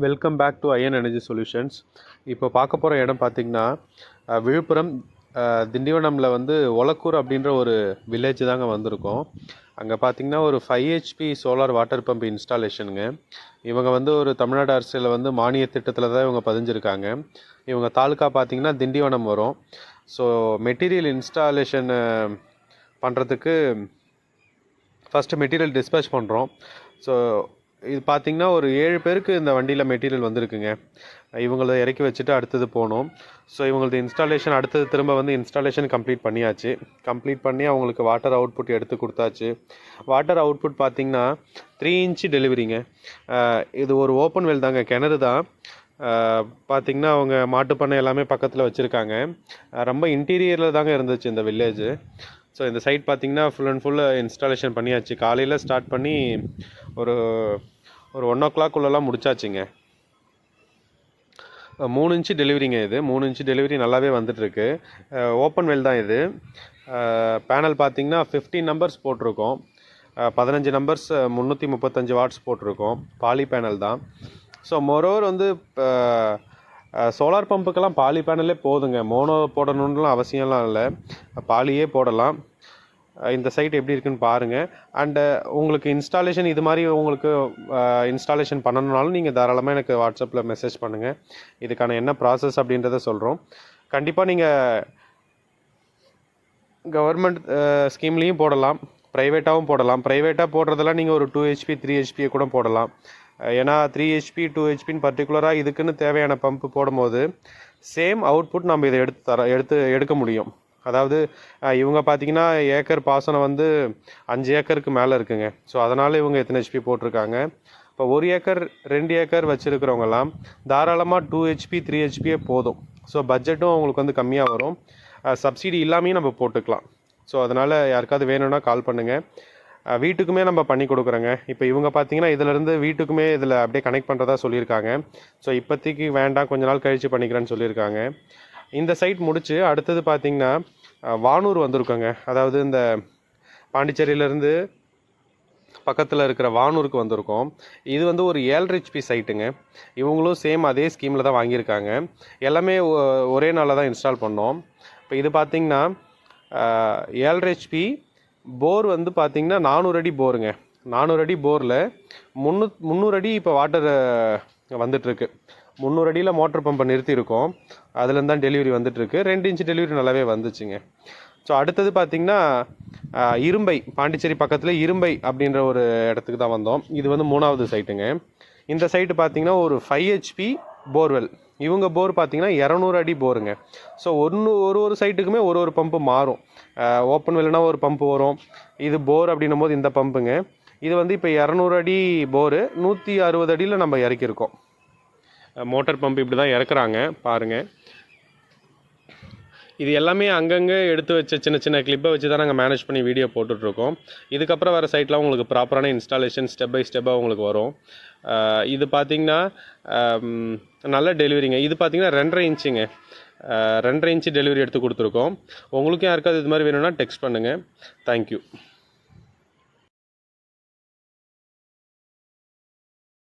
Welcome back to IN energy solutions. இப்போ பார்க்க போகிற இடம் பார்த்திங்கன்னா விழுப்புரம் திண்டிவனமில் வந்து ஒலக்கூர் அப்படின்ற ஒரு வில்லேஜ் தாங்க வந்திருக்கோம். அங்கே பார்த்திங்கன்னா ஒரு 5 HP சோலார் வாட்டர் பம்ப் இன்ஸ்டாலேஷனுங்க. இவங்க வந்து ஒரு தமிழ்நாடு அரசில் வந்து மானிய திட்டத்தில் தான் இவங்க பதிஞ்சிருக்காங்க. இவங்க தாலுக்கா பார்த்திங்கன்னா திண்டிவனம் வரும். ஸோ மெட்டீரியல் இன்ஸ்டாலேஷன் பண்ணுறதுக்கு ஃபஸ்ட்டு மெட்டீரியல் டிஸ்பேச் பண்ணுறோம். ஸோ இது பார்த்திங்கன்னா ஒரு 7 பேருக்கு இந்த வண்டியில் மெட்டீரியல் வந்திருக்குங்க. இவங்கள இறக்கி வச்சுட்டு அடுத்தது போகணும். ஸோ இவங்களது இன்ஸ்டாலேஷன் அடுத்தது திரும்ப வந்து இன்ஸ்டாலேஷன் கம்ப்ளீட் பண்ணியாச்சு. கம்ப்ளீட் பண்ணி அவங்களுக்கு வாட்டர் அவுட்புட் எடுத்து கொடுத்தாச்சு. வாட்டர் அவுட்புட் பார்த்திங்கன்னா 3 இன்ச்சு டெலிவரிங்க. இது ஒரு ஓப்பன் வெல் தாங்க, கிணறு தான். பார்த்திங்கன்னா அவங்க மாட்டுப்பண்ணை எல்லாமே பக்கத்தில் வச்சுருக்காங்க. ரொம்ப இன்டீரியரில் தாங்க இருந்துச்சு இந்த வில்லேஜு. ஸோ இந்த சைட் பார்த்திங்கன்னா ஃபுல் அண்ட் ஃபுல்லு இன்ஸ்டாலேஷன் பண்ணியாச்சு. காலையில் ஸ்டார்ட் பண்ணி ஒரு 1 o'clock முடிச்சாச்சுங்க. 3 இன்ச்சு டெலிவரிங்க. இது 3 இன்ச்சு டெலிவரி நல்லாவே வந்துட்டுருக்கு. ஓப்பன் வெல் தான் இது. பேனல் பார்த்திங்கன்னா 15 நம்பர்ஸ் போட்டிருக்கோம். 15 நம்பர்ஸ் 335 வாட்ஸ் போட்டிருக்கோம். பாலி பேனல் தான். ஸோ மொரோவர் வந்து சோலார் பம்புக்கெல்லாம் பாலி பேனலே போதுங்க. மோனோ போடணுன்னுலாம் அவசியம்லாம் இல்லை, பாலியே போடலாம். இந்த சைட் எப்படி இருக்குன்னு பாருங்கள். அண்டு உங்களுக்கு இன்ஸ்டாலேஷன் இது மாதிரி உங்களுக்கு இன்ஸ்டாலேஷன் பண்ணணுனாலும் நீங்கள் தாராளமாக எனக்கு வாட்ஸ்அப்பில் மெசேஜ் பண்ணுங்கள். இதுக்கான என்ன ப்ராசஸ் அப்படின்றத சொல்கிறோம். கண்டிப்பாக நீங்கள் கவர்மெண்ட் ஸ்கீம்லேயும் போடலாம், ப்ரைவேட்டாகவும் போடலாம். ப்ரைவேட்டாக போடுறதெல்லாம் நீங்கள் ஒரு 2 HP 3 HP கூட போடலாம். ஏன்னா 3 HP 2 HPன்னு பர்டிகுலராக இதுக்குன்னு தேவையான பம்பு போடும்போது சேம் அவுட்புட் நம்ம இதை எடுக்க முடியும். அதாவது இவங்க பார்த்திங்கன்னா ஏக்கர் பாசனம் வந்து 5 ஏக்கருக்கு மேலே இருக்குங்க. ஸோ அதனால் இவங்க எத்தனை HP போட்டிருக்காங்க. இப்போ 1 ஏக்கர் 2 ஏக்கர் வச்சுருக்கிறவங்கலாம் தாராளமாக 2 HP 3 HPயே போதும். ஸோ பட்ஜெட்டும் அவங்களுக்கு வந்து கம்மியாக வரும். சப்சிடி இல்லாமையும் நம்ம போட்டுக்கலாம். ஸோ அதனால் யாருக்காவது வேணும்னா கால் பண்ணுங்கள். வீட்டுக்குமே நம்ம பண்ணி கொடுக்குறோங்க. இப்போ இவங்க பார்த்திங்கன்னா இதிலேருந்து வீட்டுக்குமே இதில் அப்படியே கனெக்ட் பண்ணுறதா சொல்லியிருக்காங்க. ஸோ இப்போதைக்கு வேண்டாம், கொஞ்ச நாள் கழித்து பண்ணிக்கிறேன்னு சொல்லியிருக்காங்க. இந்த சைட் முடித்து அடுத்தது பார்த்திங்கன்னா வானூர் வந்திருக்கோங்க. அதாவது இந்த பாண்டிச்சேரியிலேருந்து பக்கத்தில் இருக்கிற வானூருக்கு வந்திருக்கோம். இது வந்து ஒரு 7 HP சைட்டுங்க. இவங்களும் சேம் அதே ஸ்கீமில் தான் வாங்கியிருக்காங்க. எல்லாமே ஒரே நாளில் தான் இன்ஸ்டால் பண்ணோம். இப்போ இது பார்த்திங்கன்னா 7 HP போர் வந்து பார்த்திங்கன்னா 400 அடி போருங்க. 400 அடி போரில் 300 அடி இப்போ வாட்டர் வந்துட்டுருக்கு. 300 அடியில் மோட்டர் பம்பை நிறுத்தியிருக்கோம். அதுலேருந்து தான் டெலிவரி வந்துட்டுருக்கு. 2 இன்ச்சு டெலிவரி நல்லாவே வந்துச்சுங்க. ஸோ அடுத்தது பார்த்திங்கன்னா இரும்பை, பாண்டிச்சேரி பக்கத்தில் இரும்பை அப்படின்ற ஒரு இடத்துக்கு தான் வந்தோம். இது வந்து 3வது சைட்டுங்க. இந்த சைட்டு பார்த்திங்கன்னா ஒரு 5 HP போர்வெல். இவங்க போர் பார்த்திங்கன்னா 200 அடி போருங்க. ஸோ ஒரு சைட்டுக்குமே ஒரு பம்பு மாறும். ஓப்பன் வெல்னா ஒரு பம்பு வரும். இது போர் அப்படின்னும் போது இந்த பம்புங்க. இது வந்து இப்போ 200 அடி போரு 160 அடியில் நம்ம இறக்கியிருக்கோம். மோட்டர் பம்பு இப்படி தான் இறக்குறாங்க பாருங்கள். இது எல்லாமே அங்கங்கே எடுத்து வச்ச சின்ன சின்ன கிளிப்பை வச்சு தான் நாங்கள் மேனேஜ் பண்ணி வீடியோ போட்டுட்ருக்கோம். இதுக்கப்புறம் வர சைட்டில் உங்களுக்கு ப்ராப்பரான இன்ஸ்டாலேஷன் ஸ்டெப் பை ஸ்டெப்பாக உங்களுக்கு வரும். இது பார்த்திங்கன்னா நல்ல டெலிவரிங்க. இது பார்த்திங்கன்னா 2.5 இன்ச்சுங்க. 2.5 இன்ச்சு டெலிவரி எடுத்து கொடுத்துருக்கோம். உங்களுக்கும் யாருக்காவது இது மாதிரி வேணும்னா டெக்ஸ்ட் பண்ணுங்கள். தேங்க்யூ.